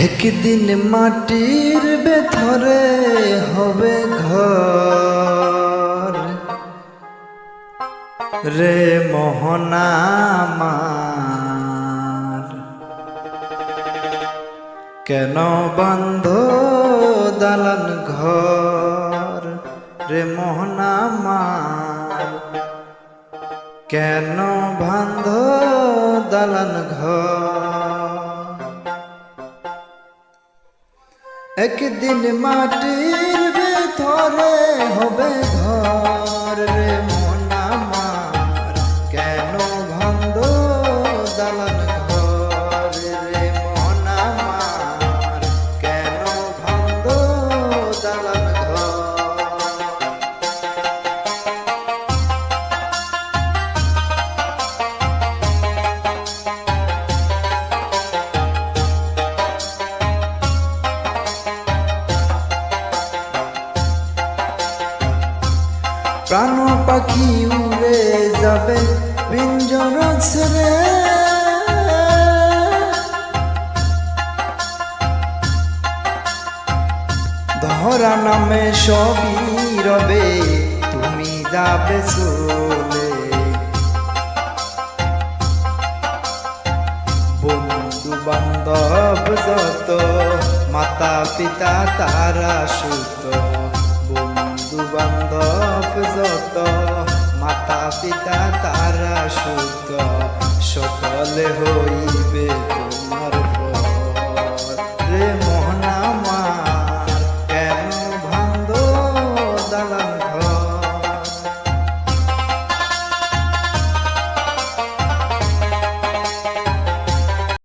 একদিন মাটির ভেতরে হবে ঘর রে মোহনা আমার, কেন বান্ধ দালান ঘর রে মোহনা আমার, কেন বান্ধ দালান ঘর। একদিন মাটির ভেতরে হবে ঘর রে মন আমার, কেন ভাঙল দালান ঘর রে মন আমার, কেন ভাঙল দালান ঘর। প্রাণ পাখি উড়ে যাবে পিঞ্জর ছেড়ে, ধরা নামে সবই রবে তুমি যাবে চলে। বন্ধু বান্ধব যত মাতা পিতা তারা সুত, বন্ধু বান্ধব যত মাতা পিতা তারা সুত, সকলে হইবে তোমার